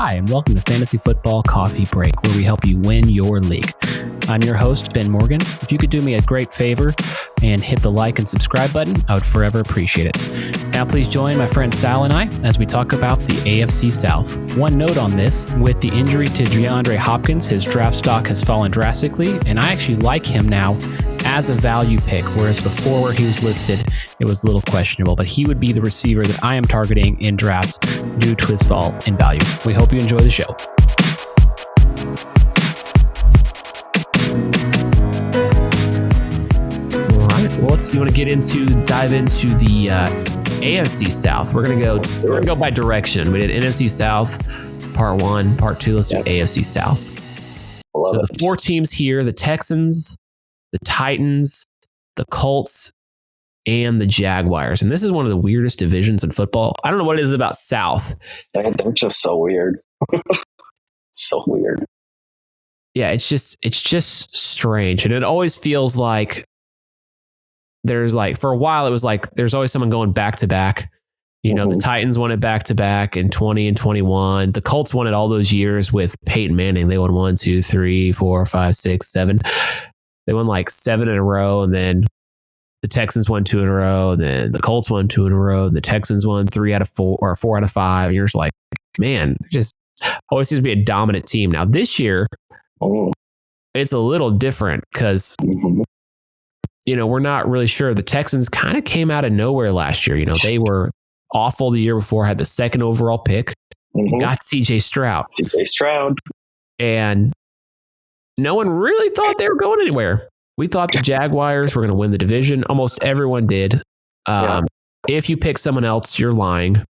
Hi, and welcome to Fantasy Football Coffee Break, where we help you win your league. I'm your host, Ben Morgan. If you could do me a great favor and hit the like and subscribe button, I would forever appreciate it. Now, please join my friend Sal and I as we talk about the AFC South. One note on this, with the injury to Deandre Hopkins, his draft stock has fallen drastically, and I actually like him now as a value pick, whereas before where he was listed, it was a little questionable, but he would be the receiver that I am targeting in drafts due to his fall in value. We hope you enjoy the show. All right, well, you want to dive into the AFC South. We're gonna go by direction. We did NFC South, part 1, part 2. Let's do AFC South. So the 4 teams here: the Texans, the Titans, the Colts, and the Jaguars. And this is one of the weirdest divisions in football. I don't know what it is about South. They're just so weird. So weird. Yeah, it's just strange. And it always feels like there's for a while, it was like there's always someone going back to back. You know, the Titans won it back to back in 20 and 21. The Colts won it all those years with Peyton Manning. They won 1, 2, 3, 4, 5, 6, 7. They won 7 in a row, and then the Texans won 2 in a row, and then the Colts won 2 in a row, and the Texans won 3 out of 4 or 4 out of 5. And you're just like, man, it just always seems to be a dominant team. Now this year, it's a little different because we're not really sure. The Texans kind of came out of nowhere last year. They were awful the year before, had the 2nd overall pick, got CJ Stroud, and no one really thought they were going anywhere. We thought the Jaguars were going to win the division. Almost everyone did. If you pick someone else, you're lying.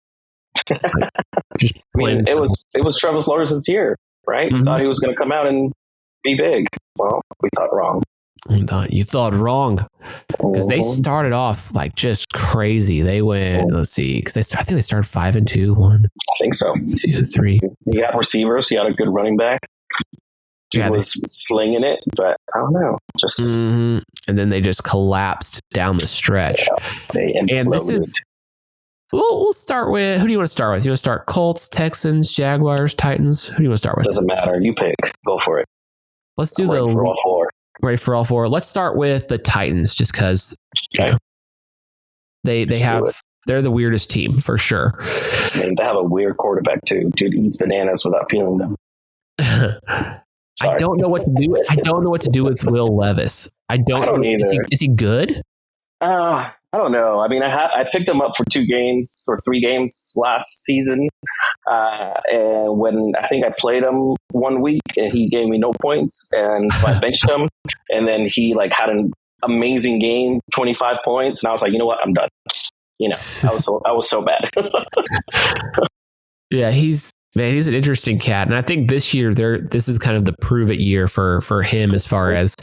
It was Trevor Lawrence's year, right? Thought he was going to come out and be big. Well, we thought wrong. You thought wrong because they started off just crazy. They went, let's see, because I think they started 5-2. 1, I think so. 2, 3. He had receivers. He had a good running back. He was slinging it, but I don't know. Just and then they just collapsed down the stretch. And this is. We'll start with. Who do you want to start with? You want to start Colts, Texans, Jaguars, Titans? Who do you want to start with? Doesn't matter. You pick. Go for it. Let's do ready for all 4. Ready for all 4. Let's start with the Titans, just because they're the weirdest team for sure. I mean, they have a weird quarterback too. Dude eats bananas without peeling them. I don't know what to do. I don't know what to do with Will Levis. I don't either. Is he good? I don't know. I mean, I picked him up for 2 games or 3 games last season, and when I think I played him 1 week, and he gave me no points, and so I benched him, and then he had an amazing game, 25 points, and I was like, you know what, I'm done. I was so bad. Yeah, he's an interesting cat. And I think this year, this is kind of the prove it year for him as far as,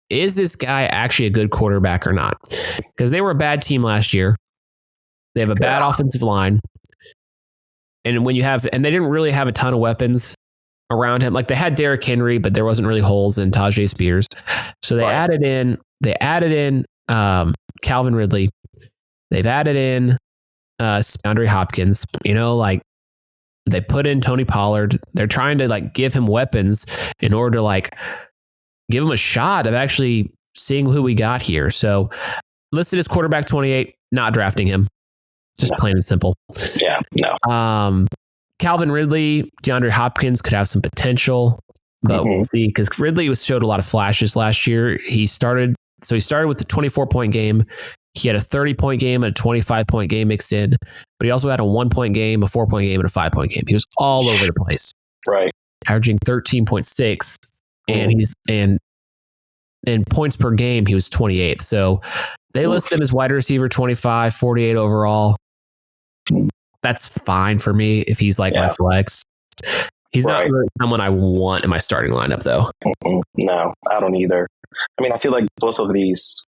is this guy actually a good quarterback or not? Because they were a bad team last year. They have a bad offensive line. And they didn't really have a ton of weapons around him. They had Derrick Henry, but there wasn't really holes in Tajay Spears. So they added in Calvin Ridley. They've added in Deandre Hopkins. They put in Tony Pollard. They're trying to give him weapons in order to give him a shot of actually seeing who we got here. So listed as quarterback 28, not drafting him. Just plain and simple. Yeah, no. Calvin Ridley, DeAndre Hopkins could have some potential, but we'll see, because Ridley showed a lot of flashes last year. He started with the 24-point game. He had a 30-point game and a 25-point game mixed in, but he also had a 1-point game, a 4-point game, and a 5-point game. He was all over the place. Right. Averaging 13.6, and in points per game, he was 28th. So they list him as wide receiver 25, 48 overall. That's fine for me if he's my flex. He's not really someone I want in my starting lineup, though. No, I don't either. I mean, I feel like both of these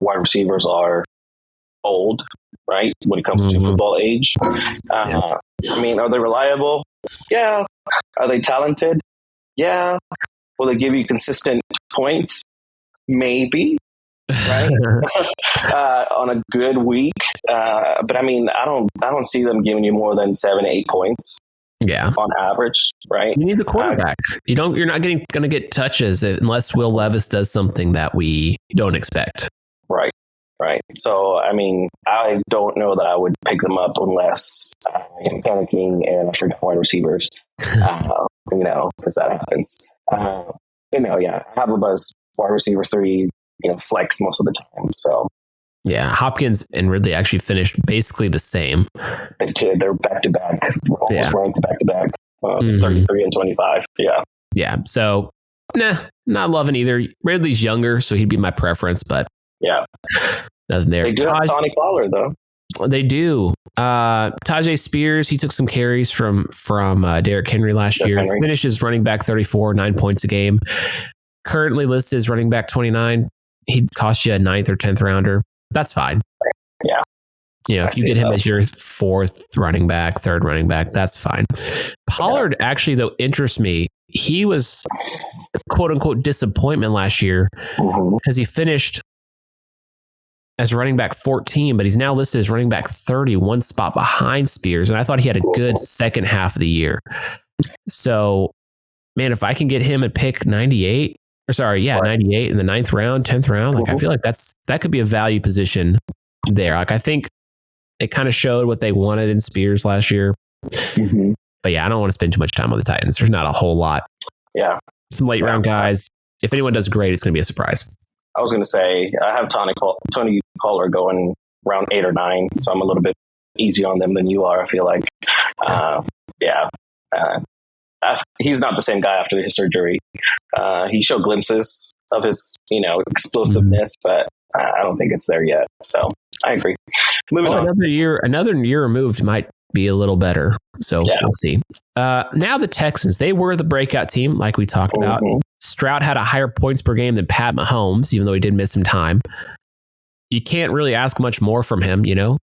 wide receivers are old, right? When it comes to football age. I mean, are they reliable? Yeah. Are they talented? Yeah. Will they give you consistent points? Maybe. Right. On a good week. But I mean, I don't see them giving you more than 7-8 points. Yeah. On average, right? You need the quarterback. You're not going to get touches unless Will Levis does something that we don't expect. Right. So, I mean, I don't know that I would pick them up unless I am panicking and I forget wide receivers, because that happens. I have them as wide receiver 3, flex most of the time. So, yeah, Hopkins and Ridley actually finished basically the same. They did. They're back to back, almost ranked back to back, 33 and 25. Yeah. Yeah. So, not loving either. Ridley's younger, so he'd be my preference, but yeah, nothing there. They do have Tony Pollard though. They do. Tajay Spears, he took some carries from Derrick Henry last year. Finished as running back 34, 9 points a game. Currently listed as running back 29. He'd cost you a 9th or 10th rounder. That's fine. Yeah. If you get him as your 4th running back, 3rd running back, that's fine. Pollard actually, though, interests me. He was quote unquote disappointment last year because he finished as running back 14, but he's now listed as running back 30, one spot behind Spears. And I thought he had a good second half of the year. So, man, if I can get him at pick 98, 98 in the 9th round, 10th round, I feel like that could be a value position there. I think it kind of showed what they wanted in Spears last year. But yeah, I don't want to spend too much time on the Titans. There's not a whole lot. Yeah. Some late round guys. If anyone does great, it's going to be a surprise. I was going to say, I have Tony Pollard going round 8 or 9, so I'm a little bit easier on them than you are, I feel like. He's not the same guy after his surgery. He showed glimpses of his, explosiveness, but I don't think it's there yet. So I agree. Moving on. Another year removed might be a little better. So we'll see. Now the Texans, they were the breakout team, like we talked about. Stroud had a higher points per game than Pat Mahomes, even though he did miss some time. You can't really ask much more from him.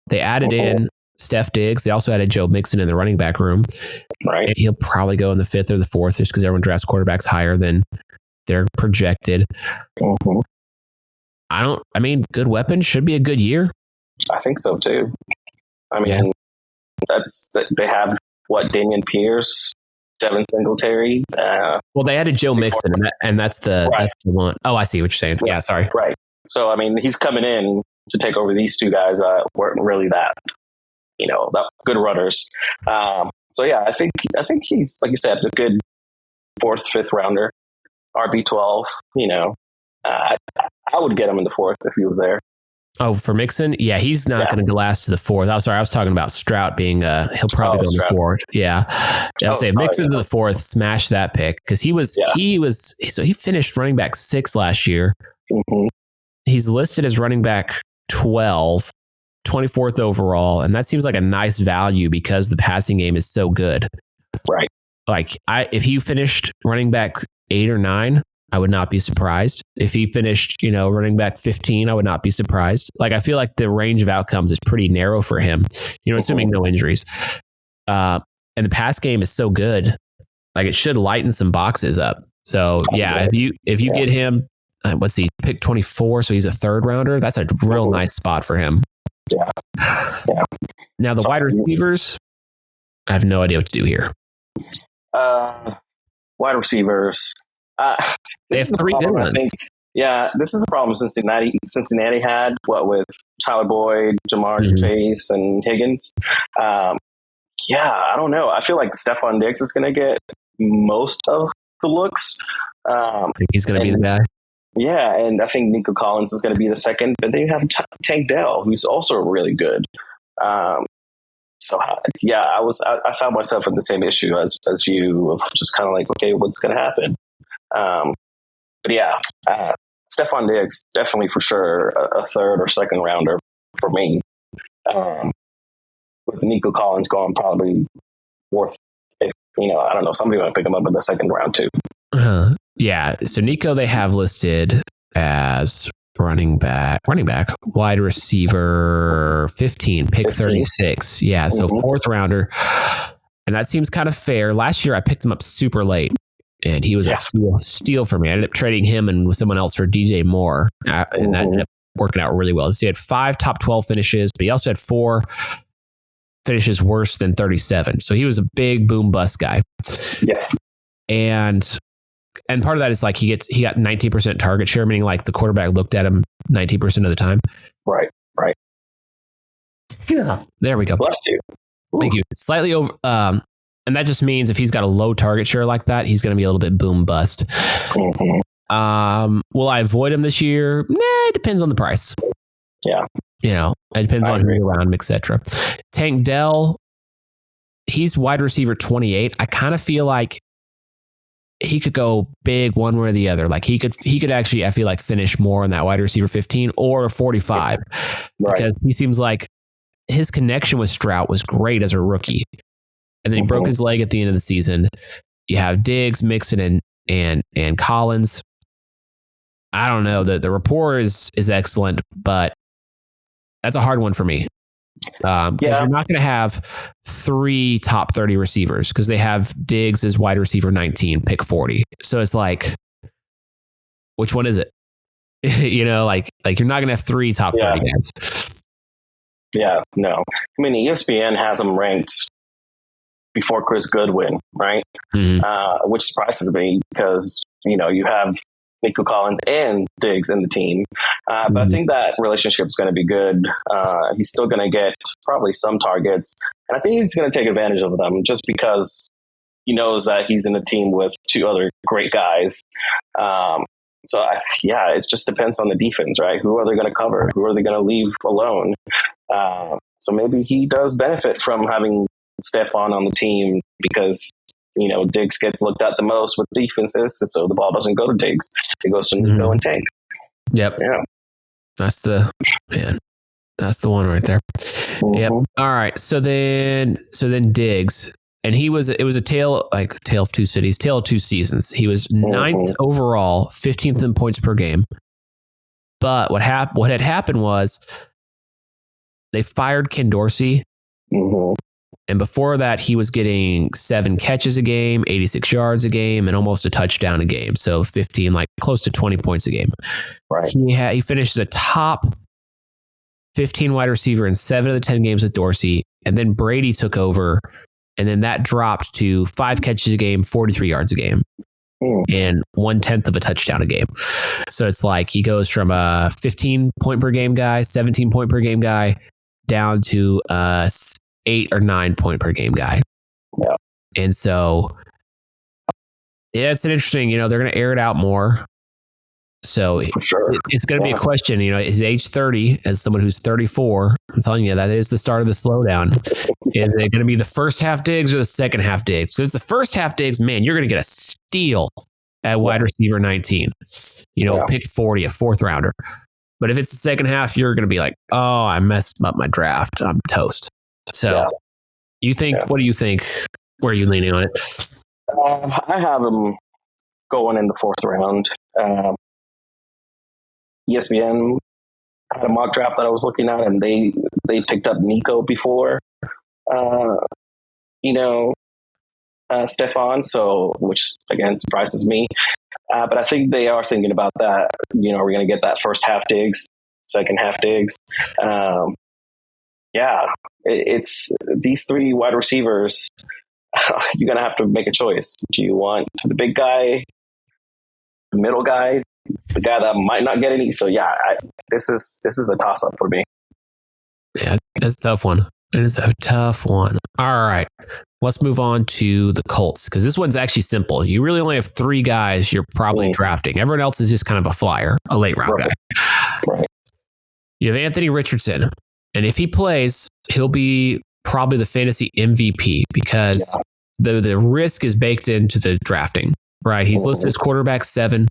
They added in Steph Diggs. They also added Joe Mixon in the running back room. Right. And he'll probably go in the 5th or the 4th just because everyone drafts quarterbacks higher than they're projected. Good weapons, should be a good year. I think so too. They have Damian Pierce, Devin Singletary. They added Joe Mixon, and that's the one. Oh, I see what you're saying. Yeah, sorry. Right. So, he's coming in to take over these two guys that weren't really that good runners. I think he's, like you said, a good 4th, 5th rounder, RB12. I would get him in the 4th if he was there. Oh, for Mixon? Yeah, he's not going to last to the 4th. I'm sorry, I was talking about Stroud being, he'll probably go in the 4th. Yeah. I'll say Mixon's in the 4th, smash that pick. Because he finished running back 6 last year. He's listed as running back 12, 24th overall. And that seems like a nice value because the passing game is so good. Right. If he finished running back 8 or 9, I would not be surprised. If he finished, running back 15, I would not be surprised. I feel like the range of outcomes is pretty narrow for him, assuming no injuries. And the pass game is so good. It should lighten some boxes up. So if you get him, what's he, pick 24, so he's a 3rd rounder, that's a real nice spot for him. Yeah. Now the wide receivers, I have no idea what to do here. Wide receivers. They have 3 good ones. This is the problem Cincinnati had, with Tyler Boyd, Jamar Chase, and Higgins. I don't know. I feel like Stephon Diggs is going to get most of the looks. I think he's going to be the guy. Yeah, and I think Nico Collins is going to be the second, but then you have Tank Dell, who's also really good. I found myself in the same issue as you, of just kind of okay, what's going to happen? Stephon Diggs, definitely for sure a 3rd or 2nd rounder for me. With Nico Collins going probably 4th. I don't know, somebody might pick him up in the 2nd round too. Yeah. So Nico, they have listed as running back, wide receiver 15, pick 36. Yeah. So 4th rounder. And that seems kind of fair. Last year I picked him up super late. And he was a steal for me. I ended up trading him and with someone else for DJ Moore. And that ended up working out really well. So he had 5 top 12 finishes, but he also had 4 finishes worse than 37. So he was a big boom bust guy. Yeah. And part of that is like he got 19% target share, meaning like the quarterback looked at him 19% of the time. Right. Yeah. There we go. Bless you. Ooh. Thank you. Slightly over, and that just means if he's got a low target share like that, he's going to be a little bit boom bust. Mm-hmm. Will I avoid him this year? Nah, it depends on the price. Yeah. It depends on who's around him, etc. Tank Dell, he's wide receiver 28. I kind of feel like he could go big one way or the other. Like he could actually, I feel like, finish more on that wide receiver 15 or 45. Right. Because he seems like his connection with Stroud was great as a rookie. And then he broke his leg at the end of the season. You have Diggs, Mixon, and Collins. I don't know. The rapport is excellent, but that's a hard one for me. Because you're not going to have 3 top 30 receivers because they have Diggs as wide receiver 19, pick 40. So it's like, which one is it? Like you're not going to have 3 top 30 guys. Yeah, no. I mean, ESPN has them ranked before Chris Goodwin, right? Mm-hmm. Which surprises me because, you have Nico Collins and Diggs in the team. But I think that relationship is going to be good. He's still going to get probably some targets. And I think he's going to take advantage of them just because he knows that he's in a team with 2 other great guys. It just depends on the defense, right? Who are they going to cover? Who are they going to leave alone? So maybe he does benefit from having Stephon on the team because, Diggs gets looked at the most with defenses. And so the ball doesn't go to Diggs. It goes to Nico and Tank. Yep. Yeah. That's the one right there. Mm-hmm. Yep. All right. So then Diggs, and it was a tale of 2 cities, tale of 2 seasons. He was 9th overall, 15th in points per game. But what had happened was they fired Ken Dorsey. Mm-hmm. And before that, he was getting 7 catches a game, 86 yards a game, and almost a touchdown a game. So 15, like close to 20 points a game. Right. He finished as a top 15 wide receiver in 7 of the 10 games with Dorsey. And then Brady took over. And then that dropped to 5 catches a game, 43 yards a game, and 1/10 of a touchdown a game. So it's like he goes from a 15 point per game guy, 17 point per game guy, down to 8 or 9 point per game guy. Yeah. And so, it's an interesting, they're going to air it out more. So for sure. It's going to be a question, is age 30 as someone who's 34, I'm telling you, that is the start of the slowdown. Is it going to be the first half Diggs or the second half Diggs? So it's the first half Diggs, man, you're going to get a steal at wide receiver 19, pick 40, a 4th rounder. But if it's the second half, you're going to be like, oh, I messed up my draft. I'm toast. So what do you think? Where are you leaning on it? I have him going in the 4th round. ESPN had a mock draft that I was looking at, and they picked up Nico before, Stephon. So, which again surprises me. But I think they are thinking about that. We're going to get that first half Diggs, second half Diggs. It's these 3 wide receivers. You're going to have to make a choice. Do you want the big guy, the middle guy, the guy that might not get any? So this is a toss up for me. Yeah, that's a tough one. It is a tough one. All right, let's move on to the Colts because this one's actually simple. You really only have 3 guys you're probably drafting. Everyone else is just kind of a flyer, a late round guy. Right. You have Anthony Richardson, and if he plays, he'll be probably the fantasy MVP because the risk is baked into the drafting. Right, he's listed as quarterback 7.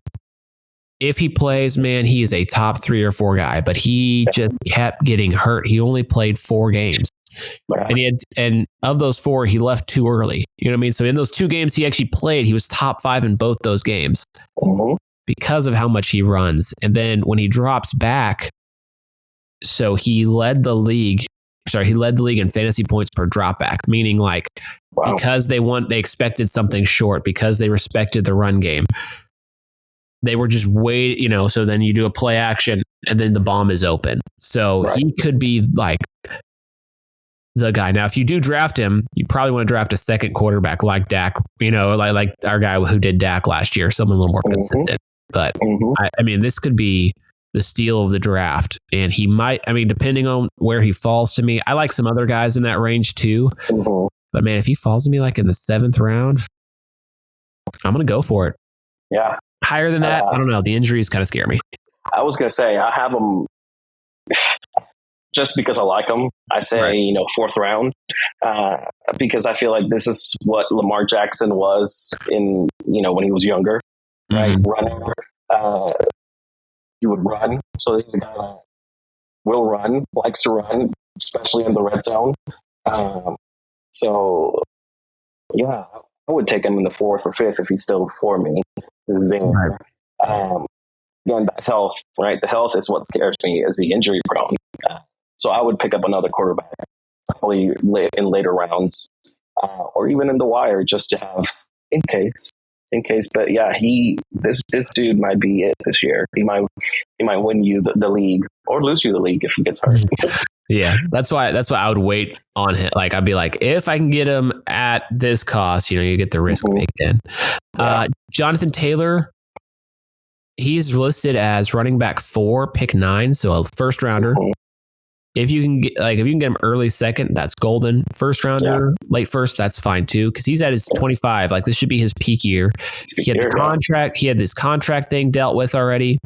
If he plays, man, he is a top 3 or 4 guy, but he just kept getting hurt. He only played 4 games. And of those 4, he left too early. You know what I mean? So in those 2 games he actually played, he was top 5 in both those games because of how much he runs. And then when he drops back, so he led the league in fantasy points per drop back, meaning because they expected something short, because they respected the run game. They were just so then you do a play action and then the bomb is open. So he could be the guy. Now, if you do draft him, you probably want to draft a second quarterback like Dak, like our guy who did Dak last year, someone a little more consistent. But I mean, this could be the steal of the draft. And he might, depending on where he falls to me, I like some other guys in that range too. But man, if he falls to me like in the 7th round, I'm going to go for it. Yeah. Higher than that, I don't know. The injuries kind of scare me. I was going to say, I have him just because I like him. I say, 4th round, because I feel like this is what Lamar Jackson was in, when he was younger, right? Runner. He would run. So this is a guy that will run, likes to run, especially in the red zone. So, yeah, I would take him in the 4th or 5th if he's still for me. Again, that health, right? The health is what scares me, is the injury prone. So I would pick up another quarterback, probably in later rounds, or even in the wire, just to have in case. But yeah, this dude might be it this year. He might win you the league or lose you the league if he gets hurt. Yeah, that's why I would wait on him. Like, I'd be like, if I can get him at this cost, you get the risk baked in. Jonathan Taylor, he's listed as running back 4, pick 9, so a first rounder. If you can get him early 2nd, that's golden. First rounder, late 1st, that's fine too, because he's at his 25. Like, this should be his peak year. He had the contract. He had this contract thing dealt with already.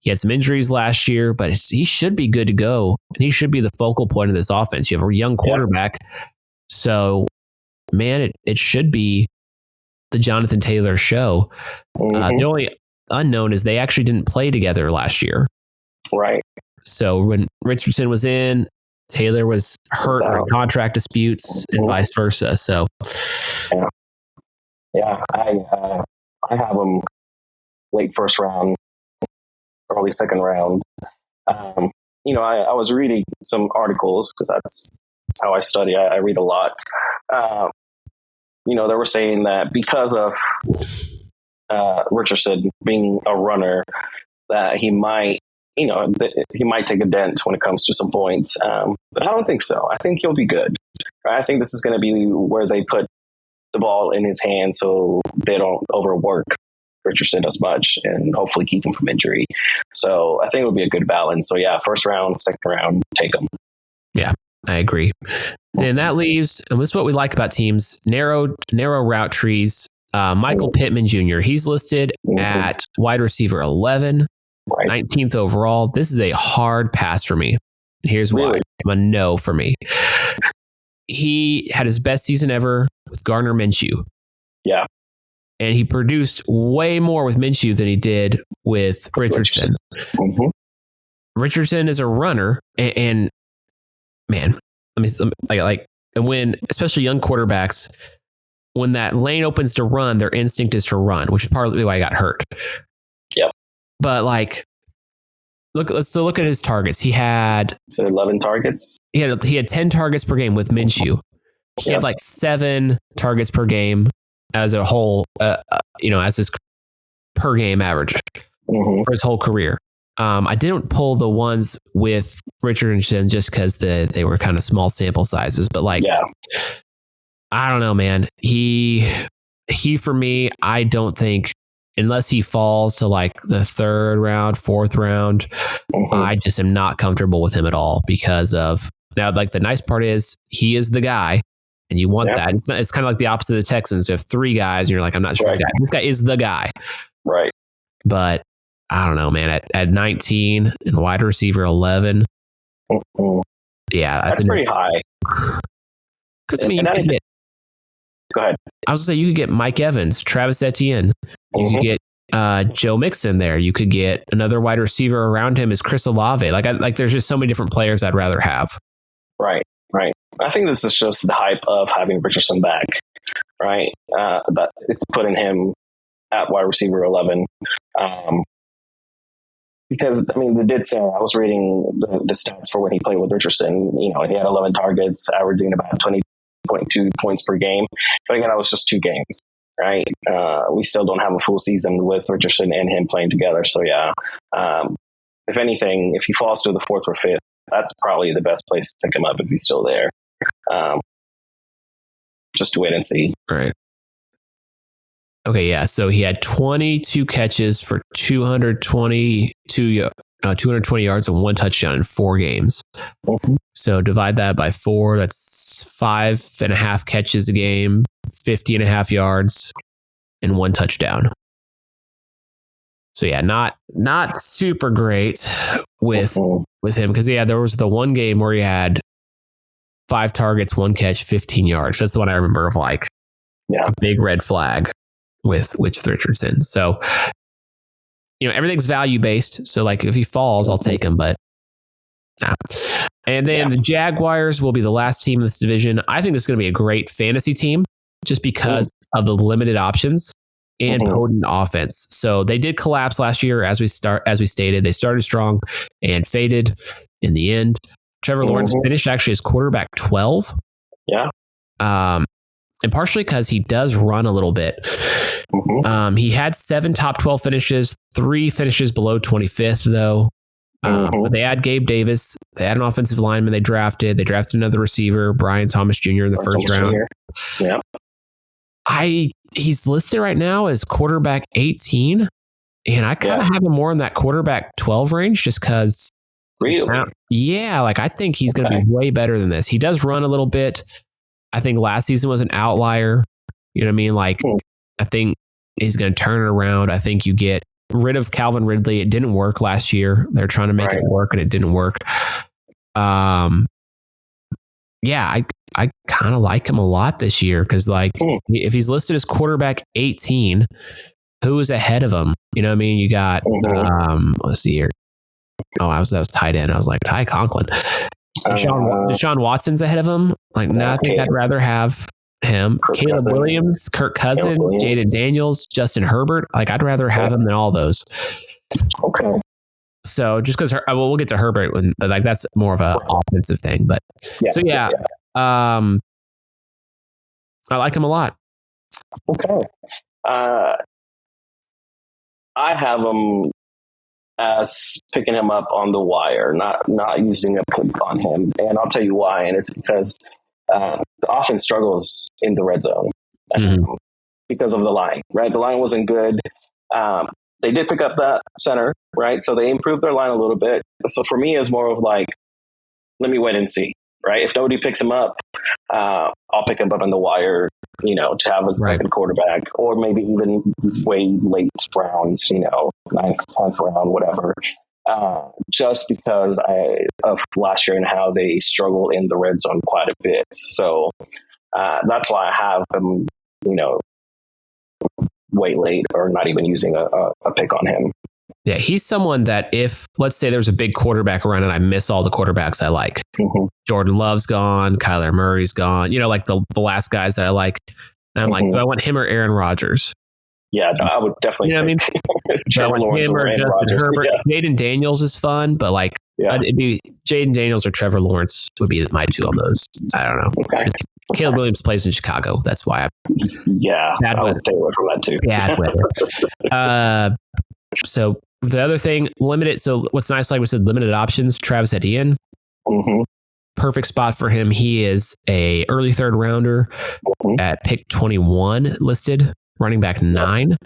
He had some injuries last year, but he should be good to go, and he should be the focal point of this offense. You have a young quarterback, so man, it should be the Jonathan Taylor show. The only unknown is they actually didn't play together last year, right? So when Richardson was in, Taylor was hurt or in contract disputes and vice versa. So, I have him late 1st round, early 2nd round. I was reading some articles because that's how I study. I read a lot. They were saying that because of Richardson being a runner, that he might take a dent when it comes to some points. But I don't think so. I think he'll be good. I think this is going to be where they put the ball in his hand so they don't overwork Richardson as much and hopefully keep him from injury. So I think it'll be a good balance. So yeah, 1st round, 2nd round, take him. Yeah, I agree. Then that leaves, and this is what we like about teams, narrow route trees. Michael Pittman Jr., he's listed at wide receiver 11. 19th overall. This is a hard pass for me. Here's why. I'm a no for me. He had his best season ever with Gardner Minshew. Yeah. And he produced way more with Minshew than he did with Richardson. Richardson is a runner, and man, and when, especially young quarterbacks, when that lane opens to run, their instinct is to run, which is partly why he got hurt. Yep. But look at his targets. He had 11 targets. He had 10 targets per game with Minshew. He had 7 targets per game as a whole. As his per game average for his whole career. I didn't pull the ones with Richardson just because they were kind of small sample sizes, but I don't know, man. He for me, I don't think, unless he falls to the 3rd round, 4th round, I just am not comfortable with him at all because of now. The nice part is he is the guy, and you want that. It's kind of like the opposite of the Texans. You have 3 guys, and you're like, I'm not sure. This guy is the guy, right? But I don't know, man. At 19 and wide receiver 11, that's pretty high. Because go ahead. I was gonna say you could get Mike Evans, Travis Etienne. You could get Joe Mixon there. You could get another wide receiver around him is Chris Olave. There's just so many different players I'd rather have. Right. I think this is just the hype of having Richardson back, right? That it's putting him at wide receiver 11. Because they did say, I was reading the stats for when he played with Richardson. He had 11 targets, averaging about 20.2 points per game. But again, that was just 2 games. Right. We still don't have a full season with Richardson and him playing together. So, if anything, if he falls to the 4th or 5th, that's probably the best place to pick him up if he's still there. Just wait and see. Right. Okay, yeah. So he had 22 catches for 220 yards and 1 touchdown in 4 games. Mm-hmm. So divide that by 4. That's 5.5 catches a game, 50.5 yards, and 1 touchdown. So yeah, not super great with him because there was the one game where he had 5 targets, 1 catch, 15 yards. That's the one I remember of a big red flag with Richardson. So, everything's value based. So like if he falls, I'll take him, but nah. And then the Jaguars will be the last team in this division. I think this is going to be a great fantasy team just because of the limited options and potent offense. So they did collapse last year as we stated. They started strong and faded in the end. Trevor Lawrence finished actually as quarterback 12. Yeah. And partially because he does run a little bit. He had 7 top 12 finishes, 3 finishes below 25th, though. But they had Gabe Davis. They had an offensive lineman they drafted. They drafted another receiver, Brian Thomas Jr. in the first round. Yeah. He's listed right now as quarterback 18. And I kind of have him more in that quarterback 12 range just because. Really? I think he's going to be way better than this. He does run a little bit. I think last season was an outlier. You know what I mean? Like, I think he's going to turn it around. I think you get rid of Calvin Ridley. It didn't work last year. They're trying to make it work, and it didn't work. I kind of like him a lot this year because, if he's listed as quarterback 18, who is ahead of him? You know what I mean? You got, let's see here. Oh, that was tight end. I was like, Ty Conklin. Deshaun Watson's ahead of him. I think I'd rather have him. Caleb Williams, Kirk Cousins, Jaden Daniels, Justin Herbert. I'd rather have him than all those. Okay. So just because, we'll get to Herbert when that's more of an offensive thing. But I like him a lot. Okay. I have him as picking him up on the wire, not using a pick on him. And I'll tell you why. And it's because the offense struggles in the red zone because of the line, right? The line wasn't good. They did pick up that center, right? So they improved their line a little bit. So for me, it's more of let me wait and see, right? If nobody picks him up, I'll pick him up on the wire, to have a second quarterback, or maybe even way late rounds, 9th, 10th round, whatever. Just because of last year and how they struggle in the red zone quite a bit. So that's why I have them, way late or not even using a pick on him. Yeah, he's someone that if, let's say there's a big quarterback around and I miss all the quarterbacks I like. Jordan Love's gone, Kyler Murray's gone, the last guys that I like. And I'm like, do I want him or Aaron Rodgers? Yeah, no, I would definitely. You know what I mean? Trevor Lawrence or Justin Herbert. Yeah. Jaden Daniels is fun, but it'd be Jaden Daniels or Trevor Lawrence would be my 2 on those. I don't know. Okay. Caleb Williams plays in Chicago. That's why I would stay away from that too. Bad weather. So the other thing, limited. So what's nice, like we said, limited options. Travis Etienne, perfect spot for him. He is a early 3rd rounder at pick 21 listed, running back 9.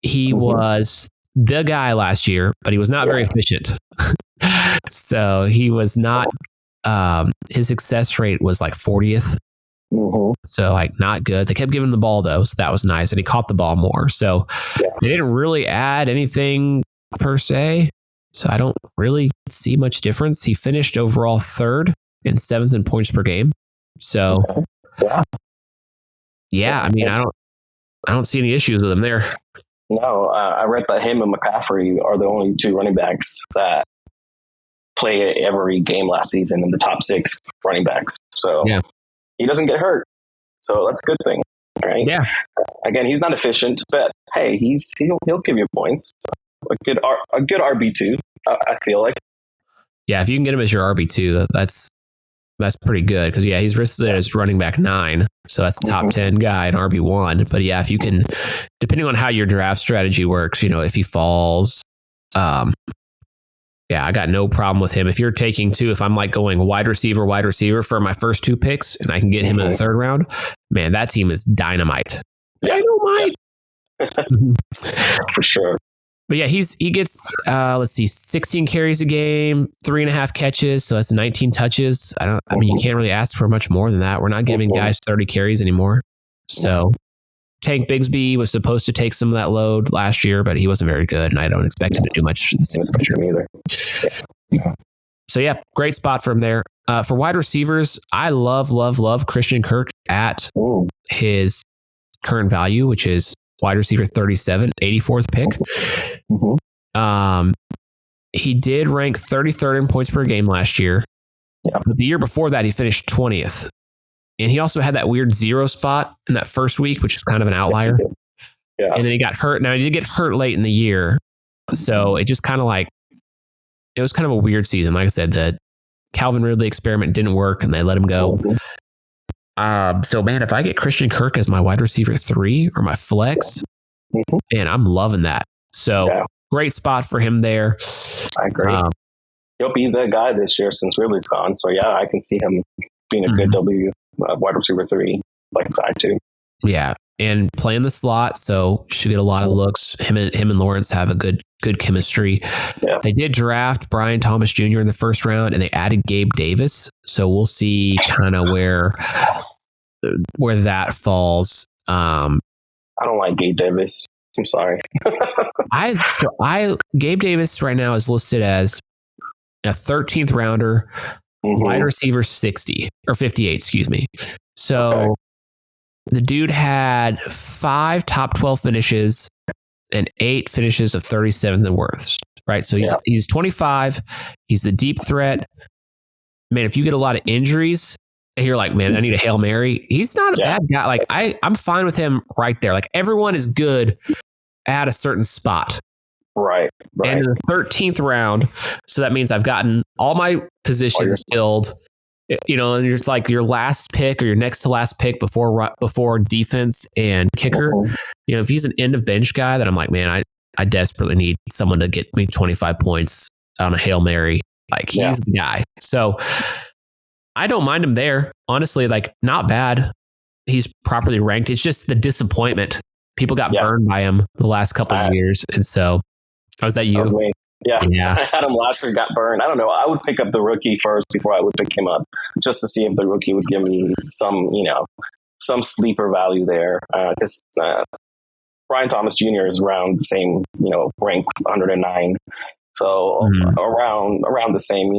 He was the guy last year, but he was not very efficient. So he was not. His success rate was 40th. So not good. They kept giving him the ball though, so that was nice, and he caught the ball more. So they didn't really add anything per se. So I don't really see much difference. He finished overall 3rd and 7th in points per game. So I mean, I don't see any issues with him there. No, I read that him and McCaffrey are the only 2 running backs that play every game last season in the top 6 running backs. So he doesn't get hurt. So that's a good thing, right? Yeah. Again, he's not efficient, but hey, he'll give you points. A good RB2, I feel like. Yeah, if you can get him as your RB2, that's pretty good because he's listed as running back 9, so that's the top 10 guy in RB1. But if you can, depending on how your draft strategy works, if he falls, Yeah, I got no problem with him. If you're taking two, if I'm like going wide receiver for my first 2 picks and I can get him in the 3rd round, man, that team is dynamite. Dynamite. For sure. But yeah, he gets, 16 carries a game, 3.5 catches. So that's 19 touches. You can't really ask for much more than that. We're not giving guys 30 carries anymore. So Tank Bigsby was supposed to take some of that load last year, but he wasn't very good, and I don't expect him to do much this year either. Yeah. So yeah, great spot for him there. For wide receivers, I love Christian Kirk at his current value, which is wide receiver 37, 84th pick. He did rank 33rd in points per game last year. Yeah. But the year before that, he finished 20th. And he also had that weird 0 spot in that first week, which is kind of an outlier. Yeah. And then he got hurt. Now, he did get hurt late in the year. So it just kind of it was kind of a weird season. Like I said, the Calvin Ridley experiment didn't work and they let him go. So, man, if I get Christian Kirk as my wide receiver 3 or my flex, man, I'm loving that. So great spot for him there. I agree. He'll be the guy this year since Ridley's gone. So, yeah, I can see him being a good wide receiver 3, like side 2. Yeah. And playing the slot, so should get a lot of looks. Him and Lawrence have a good chemistry. Yeah. They did draft Brian Thomas Jr. in the 1st round, and they added Gabe Davis. So we'll see kind of where that falls. I don't like Gabe Davis. I'm sorry. Gabe Davis right now is listed as a 13th rounder, wide receiver 60 or 58, excuse me. So the dude had 5 top 12 finishes and 8 finishes of 37th and worst, right? So he's 25. He's the deep threat. Man, if you get a lot of injuries and you're like, man, I need a Hail Mary, he's not a bad guy. Like I'm fine with him right there. Like everyone is good at a certain spot. Right. And in the 13th round, so that means I've gotten all my positions filled. You know, and it's like your last pick or your next to last pick before defense and kicker. You know, if he's an end of bench guy, then I'm like, man, I desperately need someone to get me 25 points on a Hail Mary. Like he's the guy. So I don't mind him there. Honestly, like not bad. He's properly ranked. It's just the disappointment. People got burned by him the last couple of years. And so, was that you? That was me. Yeah. I had him last year, got burned. I don't know. I would pick up the rookie first before I would pick him up, just to see if the rookie would give me some sleeper value there. Because Brian Thomas Jr. is around the same, rank 109. So around the same,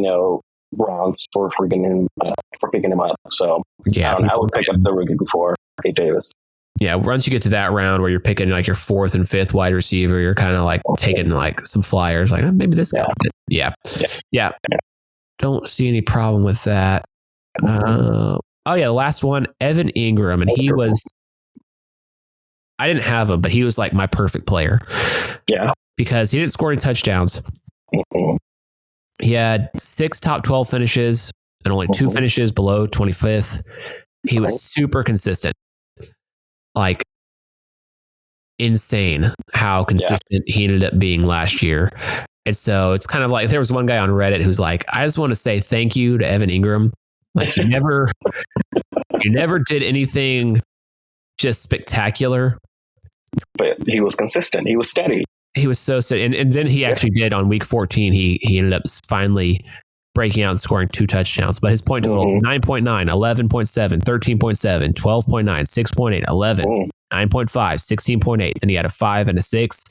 rounds for picking him up. So I would pick up the rookie before Gabe Davis. Yeah, once you get to that round where you're picking like your 4th and 5th wide receiver, you're kind of like taking like some flyers, like maybe this guy. Yeah. Don't see any problem with that. The last one, Evan Ingram, and I didn't have him, but he was like my perfect player. Yeah, because he didn't score any touchdowns. He had 6 top 12 finishes and only 2 finishes below 25th. He was super consistent. Like insane how consistent he ended up being last year. And so it's kind of like there was one guy on Reddit who's like, I just want to say thank you to Evan Ingram. Like you never did anything just spectacular. But he was consistent. He was steady. He was so steady. And then he actually did on week 14. He ended up finally breaking out and scoring 2 touchdowns. But his point total is 9.9, 11.7, 13.7, 12.9, 6.8, 11, 9.5, 16.8. Then he had a 5 and a 6,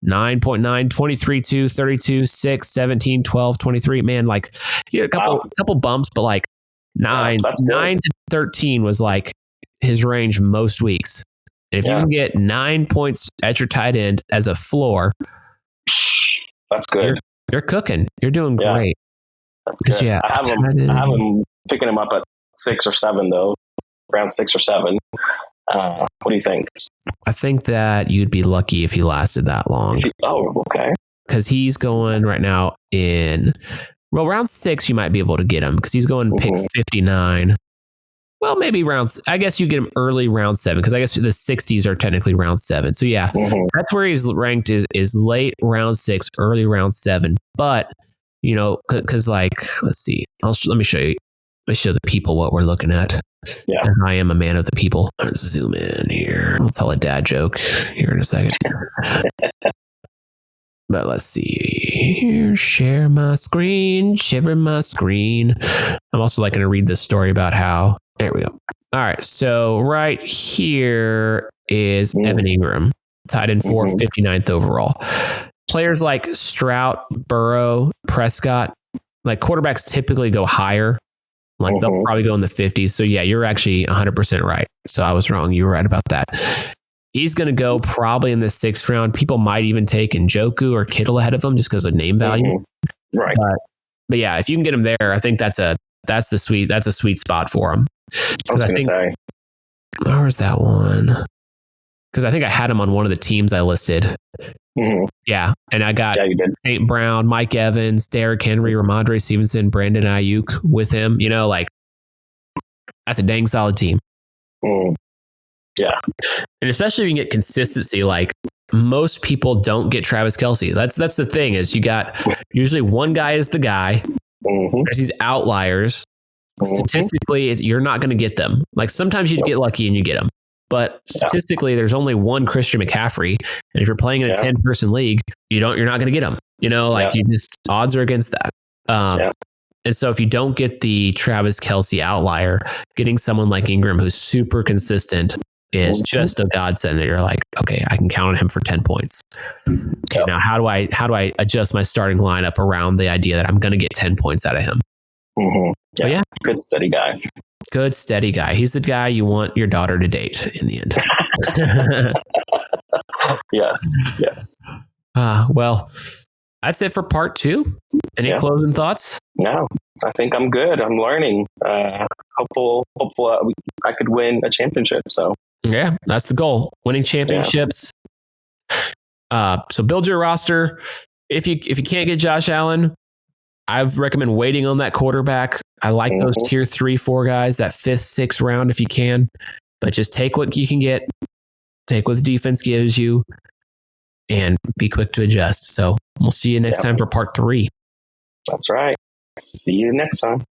9.9, 23, 2, 32, 6, 17, 12, 23. Man, like he had a couple bumps, but like 9 to 13 was like his range most weeks. And if you can get 9 points at your tight end as a floor, that's good. You're cooking. You're doing great. That's good. I have him picking him up at 6 or 7 though, around 6 or 7. What do you think? I think that you'd be lucky if he lasted that long. Okay. Because he's going right now round 6 you might be able to get him because he's going pick 59. Well, maybe I guess you get him early round 7 because I guess the 60s are technically round 7. So yeah, that's where he's ranked is late round 6, early round 7. But You know, because like, let's see. Let me show you. Let me show the people what we're looking at. Yeah. And I am a man of the people. Let's zoom in here. I'll tell a dad joke here in a second. But let's see here. Share my screen. I'm also like going to read this story about how. There we go. All right. So right here is Evan Ingram, tight end for 59th overall. Players like Stroud, Burrow, Prescott, like quarterbacks typically go higher. Like they'll probably go in the 50s. So yeah, you're actually 100% right. So I was wrong. You were right about that. He's going to go probably in the 6th round. People might even take Njoku or Kittle ahead of him just because of name value. Right. But yeah, if you can get him there, I think that's a sweet spot for him. I was going to say, where's that one? Because I think I had him on one of the teams I listed. Yeah. And I got St. Brown, Mike Evans, Derrick Henry, Ramondre Stevenson, Brandon Ayuk with him. You know, like that's a dang solid team. Yeah. And especially if you can get consistency, like most people don't get Travis Kelce. That's the thing is you got usually one guy is the guy. There's these outliers. Statistically, you're not going to get them. Like sometimes you'd get lucky and you get them. But statistically, there's only one Christian McCaffrey, and if you're playing in a 10-person league, you're not going to get him. You know, like you just odds are against that. And so if you don't get the Travis Kelce outlier, getting someone like Ingram who's super consistent is just a godsend. That you're like, okay, I can count on him for 10 points. Okay, now how do I adjust my starting lineup around the idea that I'm going to get 10 points out of him? Yeah, good steady guy. Good, steady guy. He's the guy you want your daughter to date in the end. Yes. Well, that's it for part 2. Any closing thoughts? No, I think I'm good. I'm learning. Hopeful I could win a championship. So yeah, that's the goal. Winning championships. So build your roster. If you can't get Josh Allen, I recommend waiting on that quarterback. I like those tier 3, 4 guys, that 5th, 6th round if you can. But just take what you can get, take what the defense gives you, and be quick to adjust. So we'll see you next time for part 3. That's right. See you next time.